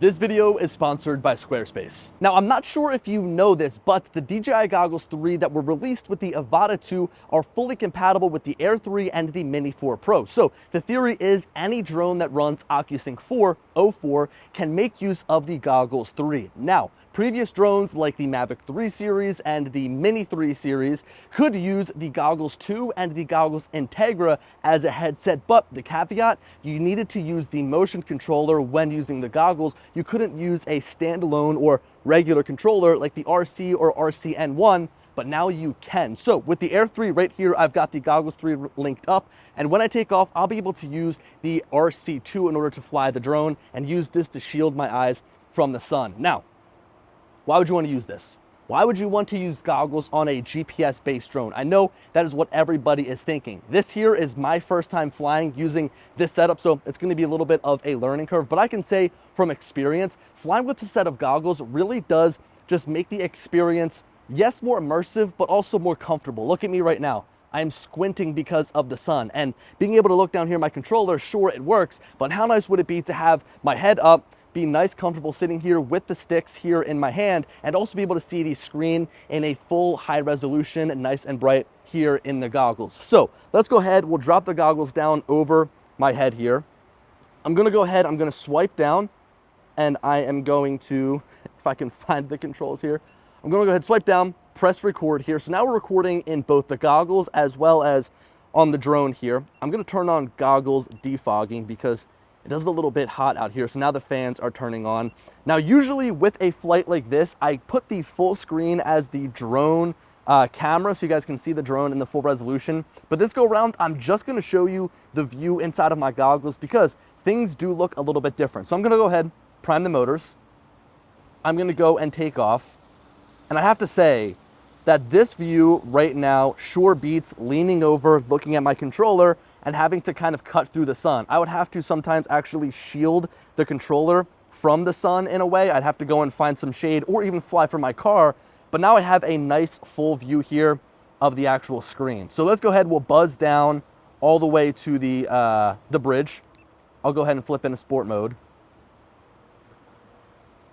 This video is sponsored by Squarespace. Now, I'm not sure if you know this, but the DJI Goggles 3 that were released with the Avata 2 are fully compatible with the Air 3 and the Mini 4 Pro. So the theory is any drone that runs OcuSync 4.04 can make use of the Goggles 3. Now, previous drones like the Mavic 3 series and the Mini 3 series could use the Goggles 2 and the Goggles Integra as a headset, but the caveat, you needed to use the motion controller when using the goggles. You couldn't use a standalone or regular controller like the RC or RC-N1, but now you can. So with the Air 3 right here, I've got the Goggles 3 linked up, and when I take off, I'll be able to use the RC2 in order to fly the drone and use this to shield my eyes from the sun. Now, why would you want to use this? Why would you want to use goggles on a GPS-based drone? I know that is what everybody is thinking. This here is my first time flying using this setup, so it's going to be a little bit of a learning curve, but I can say from experience, flying with a set of goggles really does just make the experience, yes, more immersive, but also more comfortable. Look at me right now. I'm squinting because of the sun, and being able to look down here at my controller, sure, it works, but how nice would it be to have my head up, be nice, comfortable sitting here with the sticks here in my hand, and also be able to see the screen in a full high resolution, nice and bright here in the goggles. So let's go ahead, we'll drop the goggles down over my head here. I'm gonna go ahead, I'm gonna swipe down, and I am going to, if I can find the controls here, I'm gonna go ahead, swipe down, press record here. So now we're recording in both the goggles as well as on the drone here. I'm gonna turn on goggles defogging because it is a little bit hot out here, so now the fans are turning on. Now, usually with a flight like this, I put the full screen as the drone camera so you guys can see the drone in the full resolution. But this go around, I'm just gonna show you the view inside of my goggles because things do look a little bit different. So I'm gonna go ahead, prime the motors. I'm gonna go and take off. And I have to say that this view right now sure beats leaning over, looking at my controller, and having to kind of cut through the sun. I would have to sometimes actually shield the controller from the sun in a way. I'd have to go and find some shade or even fly from my car. But now I have a nice full view here of the actual screen. So let's go ahead, we'll buzz down all the way to the bridge. I'll go ahead and flip into sport mode.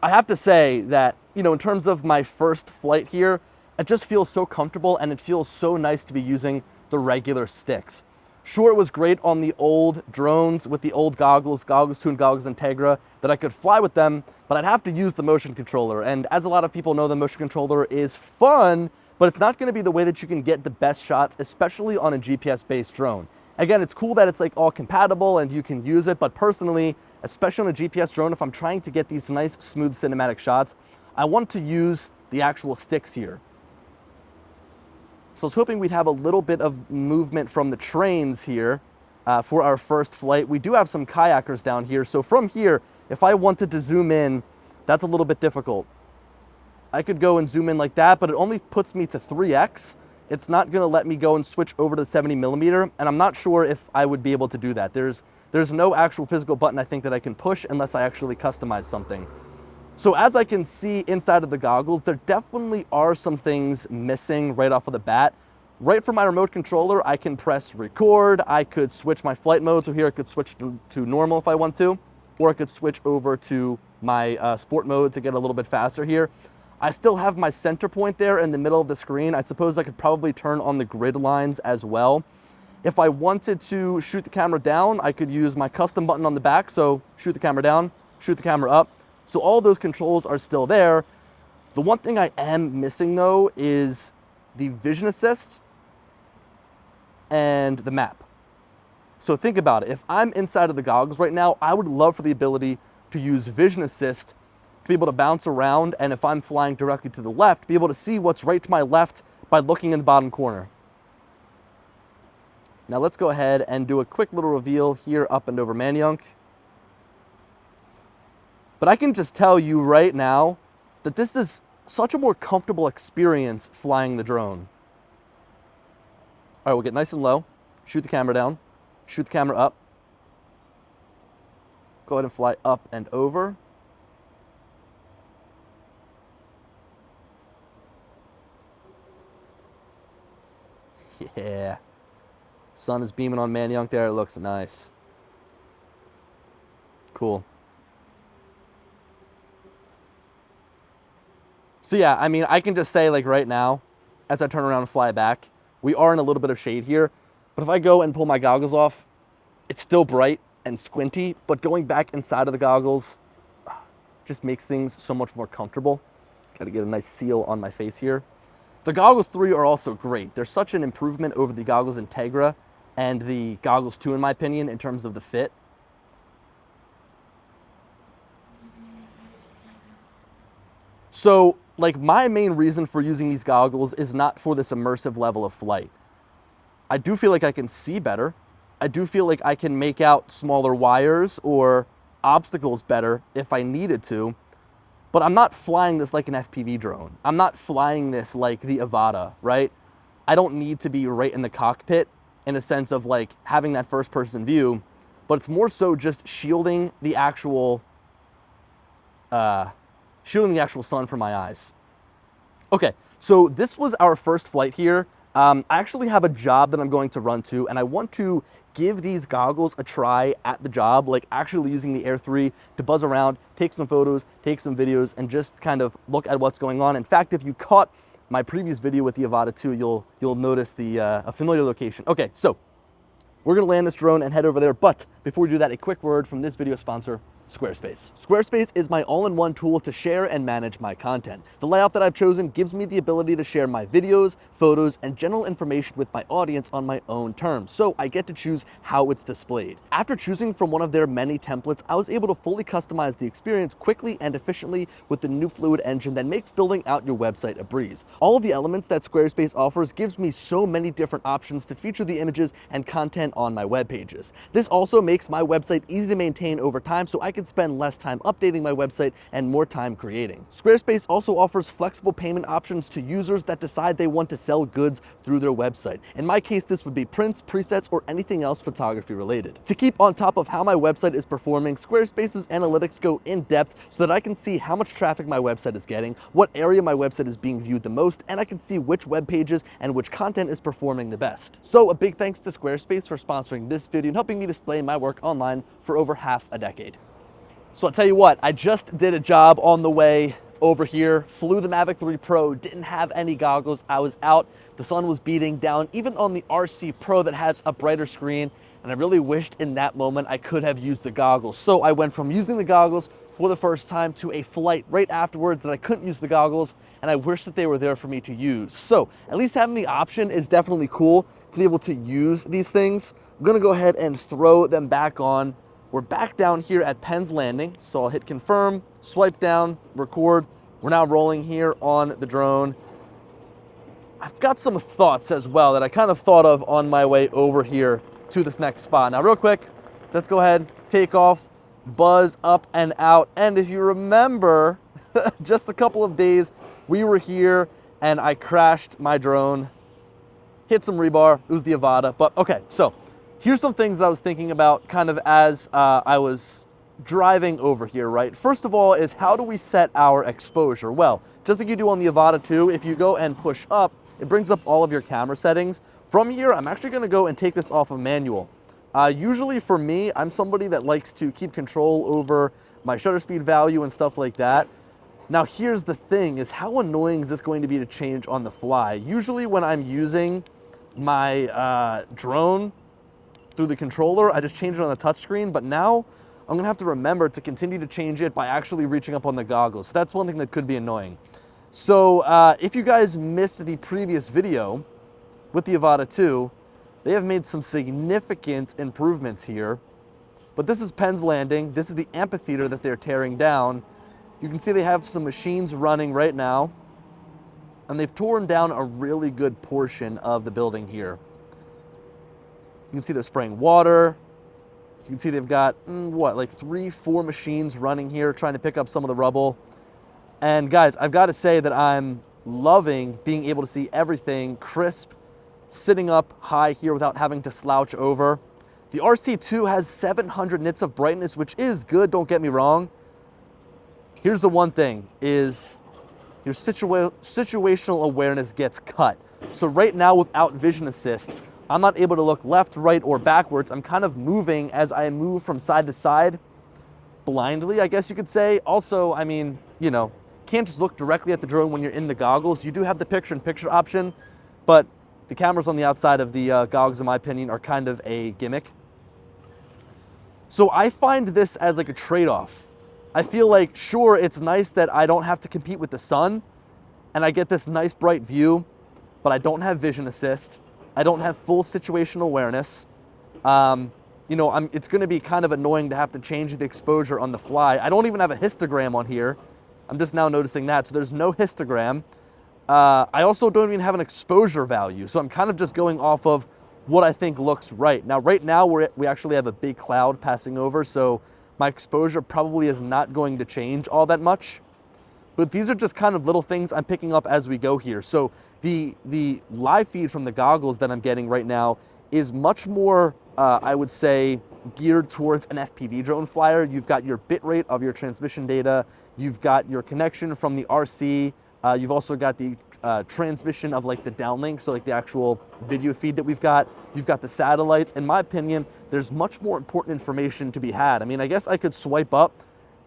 I have to say that, you know, in terms of my first flight here, it just feels so comfortable and it feels so nice to be using the regular sticks. Sure, it was great on the old drones with the old goggles, Goggles 2 and Goggles Integra, that I could fly with them, but I'd have to use the motion controller. And as a lot of people know, the motion controller is fun, but it's not gonna be the way that you can get the best shots, especially on a GPS-based drone. Again, it's cool that it's like all compatible and you can use it, but personally, especially on a GPS drone, if I'm trying to get these nice, smooth cinematic shots, I want to use the actual sticks here. So I was hoping we'd have a little bit of movement from the trains here for our first flight. We do have some kayakers down here. So from here, if I wanted to zoom in, that's a little bit difficult. I could go and zoom in like that, but it only puts me to 3x. It's not gonna let me go and switch over to the 70mm, and I'm not sure if I would be able to do that. There's no actual physical button I think that I can push unless I actually customize something. So as I can see inside of the goggles, there definitely are some things missing right off of the bat. Right from my remote controller, I can press record. I could switch my flight mode. So here I could switch to normal if I want to, or I could switch over to my sport mode to get a little bit faster here. I still have my center point there in the middle of the screen. I suppose I could probably turn on the grid lines as well. If I wanted to shoot the camera down, I could use my custom button on the back. So shoot the camera down, shoot the camera up. So all those controls are still there. The one thing I am missing though is the vision assist and the map. So think about it. If I'm inside of the goggles right now, I would love for the ability to use vision assist to be able to bounce around, and if I'm flying directly to the left, be able to see what's right to my left by looking in the bottom corner. Now let's go ahead and do a quick little reveal here up and over Manayunk. But I can just tell you right now that this is such a more comfortable experience flying the drone. All right, we'll get nice and low, shoot the camera down, shoot the camera up. Go ahead and fly up and over. Yeah. Sun is beaming on Manayunk there, it looks nice. Cool. So yeah, I mean, I can just say like right now, as I turn around and fly back, we are in a little bit of shade here, but if I go and pull my goggles off, it's still bright and squinty, but going back inside of the goggles just makes things so much more comfortable. Gotta get a nice seal on my face here. The Goggles 3 are also great. They're such an improvement over the Goggles Integra and the Goggles 2, in my opinion, in terms of the fit. So, like, my main reason for using these goggles is not for this immersive level of flight. I do feel like I can see better. I do feel like I can make out smaller wires or obstacles better if I needed to, but I'm not flying this like an FPV drone. I'm not flying this like the Avata, right? I don't need to be right in the cockpit in a sense of like having that first person view, but it's more so just shielding the actual sun from my eyes. Okay, so this was our first flight here. I actually have a job that I'm going to run to, and I want to give these goggles a try at the job, like actually using the Air 3 to buzz around, take some photos, take some videos, and just kind of look at what's going on. In fact, if you caught my previous video with the Avata 2, you'll notice a familiar location. Okay, so we're gonna land this drone and head over there, but before we do that, a quick word from this video sponsor, Squarespace. Squarespace is my all-in-one tool to share and manage my content. The layout that I've chosen gives me the ability to share my videos, photos, and general information with my audience on my own terms, so I get to choose how it's displayed. After choosing from one of their many templates, I was able to fully customize the experience quickly and efficiently with the new Fluid engine that makes building out your website a breeze. All of the elements that Squarespace offers gives me so many different options to feature the images and content on my web pages. This also makes my website easy to maintain over time, so I can spend less time updating my website and more time creating. Squarespace also offers flexible payment options to users that decide they want to sell goods through their website. In my case, this would be prints, presets, or anything else photography related. To keep on top of how my website is performing, Squarespace's analytics go in depth so that I can see how much traffic my website is getting, what area my website is being viewed the most, and I can see which web pages and which content is performing the best. So a big thanks to Squarespace for sponsoring this video and helping me display my work online for over half a decade. So I'll tell you what, I just did a job on the way over here, flew the Mavic 3 Pro, didn't have any goggles, I was out, the sun was beating down, even on the RC Pro that has a brighter screen, and I really wished in that moment I could have used the goggles. So I went from using the goggles for the first time to a flight right afterwards that I couldn't use the goggles, and I wish that they were there for me to use. So at least having the option is definitely cool to be able to use these things. I'm gonna go ahead and throw them back on. We're back down here at Penn's Landing, so I'll hit confirm, swipe down, record. We're now rolling here on the drone. I've got some thoughts as well that I kind of thought of on my way over here to this next spot. Now real quick, let's go ahead, take off, buzz up and out. And if you remember, just a couple of days, we were here and I crashed my drone, hit some rebar, it was the Avata, but okay, so here's some things that I was thinking about kind of as I was driving over here, right? First of all is how do we set our exposure? Well, just like you do on the Avata 2, if you go and push up, it brings up all of your camera settings. From here, I'm actually gonna go and take this off of manual. Usually for me, I'm somebody that likes to keep control over my shutter speed value and stuff like that. Now here's the thing, is how annoying is this going to be to change on the fly? Usually when I'm using my drone through the controller, I just change it on the touchscreen, but now I'm gonna have to remember to continue to change it by actually reaching up on the goggles. So that's one thing that could be annoying. So if you guys missed the previous video with the Avata 2, they have made some significant improvements here. But this is Penn's Landing. This is the amphitheater that they're tearing down. You can see they have some machines running right now, and they've torn down a really good portion of the building here. You can see they're spraying water. You can see they've got, like 3-4 machines running here trying to pick up some of the rubble. And guys, I've got to say that I'm loving being able to see everything crisp, sitting up high here without having to slouch over. The RC2 has 700 nits of brightness, which is good, don't get me wrong. Here's the one thing, is your situational awareness gets cut. So right now without vision assist, I'm not able to look left, right, or backwards. I'm kind of moving as I move from side to side, blindly, I guess you could say. Also, I mean, you know, can't just look directly at the drone when you're in the goggles. You do have the picture-in-picture option, but the cameras on the outside of the goggles, in my opinion, are kind of a gimmick. So I find this as like a trade-off. I feel like, sure, it's nice that I don't have to compete with the sun, and I get this nice bright view, but I don't have vision assist. I don't have full situational awareness. You know, it's gonna be kind of annoying to have to change the exposure on the fly. I don't even have a histogram on here. I'm just now noticing that, so there's no histogram. I also don't even have an exposure value, so I'm kind of just going off of what I think looks right. Now, right now, we actually have a big cloud passing over, so my exposure probably is not going to change all that much. But these are just kind of little things I'm picking up as we go here. So the live feed from the goggles that I'm getting right now is much more, I would say, geared towards an FPV drone flyer. You've got your bit rate of your transmission data. You've got your connection from the RC. You've also got the transmission of like the downlink, so like the actual video feed that we've got. You've got the satellites. In my opinion, there's much more important information to be had. I mean, I guess I could swipe up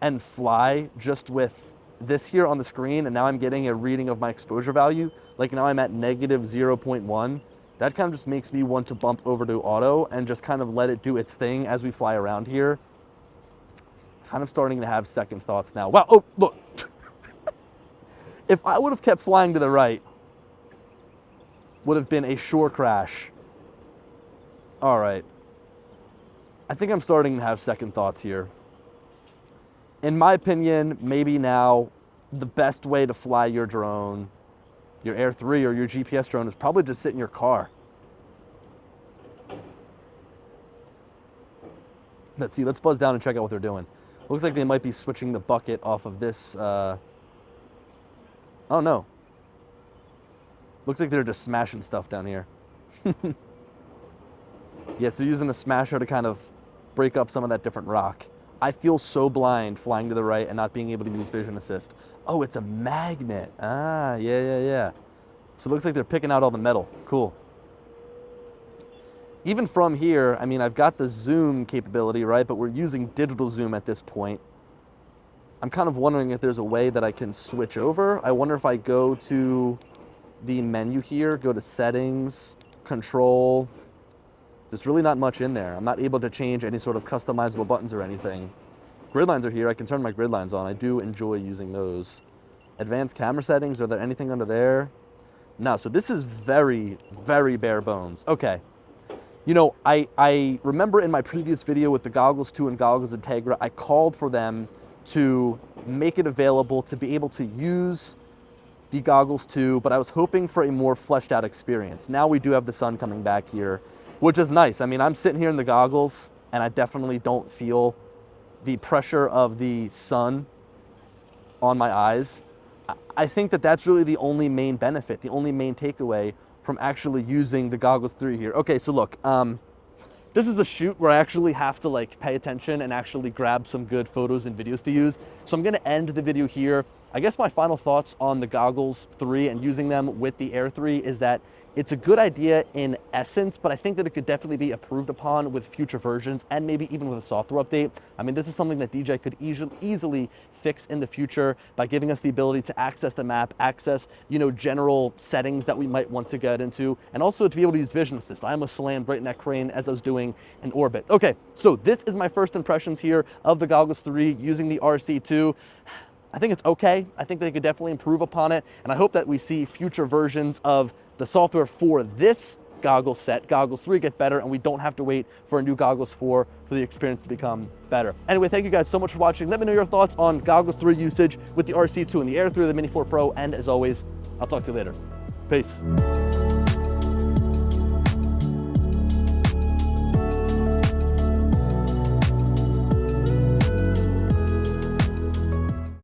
and fly just with this here on the screen, and now I'm getting a reading of my exposure value. Like now I'm at negative 0.1. That kind of just makes me want to bump over to auto and just kind of let it do its thing as we fly around here. Kind of starting to have second thoughts now. Wow, oh, look. If I would have kept flying to the right, would have been a shore crash. All right. I think I'm starting to have second thoughts here. In my opinion, maybe now the best way to fly your drone, your Air 3 or your GPS drone, is probably just sit in your car. Let's see, let's buzz down and check out what they're doing. Looks like they might be switching the bucket off of this. Oh no. Looks like they're just smashing stuff down here. Yes, they're using a smasher to kind of break up some of that different rock. I feel so blind flying to the right and not being able to use vision assist. Oh, it's a magnet. Ah, yeah. So it looks like they're picking out all the metal. Cool. Even from here, I mean, I've got the zoom capability, right? But we're using digital zoom at this point. I'm kind of wondering if there's a way that I can switch over. I wonder if I go to the menu here, go to settings, control. There's really not much in there. I'm not able to change any sort of customizable buttons or anything. Grid lines are here. I can turn my grid lines on. I do enjoy using those. Advanced camera settings, are there anything under there? No, so this is very, very bare bones. Okay. You know, I remember in my previous video with the Goggles 2 and Goggles Integra, I called for them to make it available to be able to use the Goggles 2, but I was hoping for a more fleshed out experience. Now we do have the sun coming back here, which is nice. I mean, I'm sitting here in the goggles and I definitely don't feel the pressure of the sun on my eyes. I think that that's really the only main benefit, the only main takeaway from actually using the Goggles 3 here. Okay, so look, this is a shoot where I actually have to like pay attention and actually grab some good photos and videos to use. So I'm gonna end the video here. I guess my final thoughts on the Goggles 3 and using them with the Air 3 is that it's a good idea in essence, but I think that it could definitely be improved upon with future versions and maybe even with a software update. I mean, this is something that DJI could easily fix in the future by giving us the ability to access the map, access, you know, general settings that we might want to get into, and also to be able to use vision assist. I almost slammed right in that crane as I was doing an orbit. Okay, so this is my first impressions here of the Goggles 3 using the RC2. I think it's okay. I think they could definitely improve upon it, and I hope that we see future versions of the software for this goggle set, Goggles 3, get better, and we don't have to wait for a new Goggles 4 for the experience to become better. Anyway, thank you guys so much for watching. Let me know your thoughts on Goggles 3 usage with the RC2 and the Air 3 or the Mini 4 Pro, and as always, I'll talk to you later. Peace.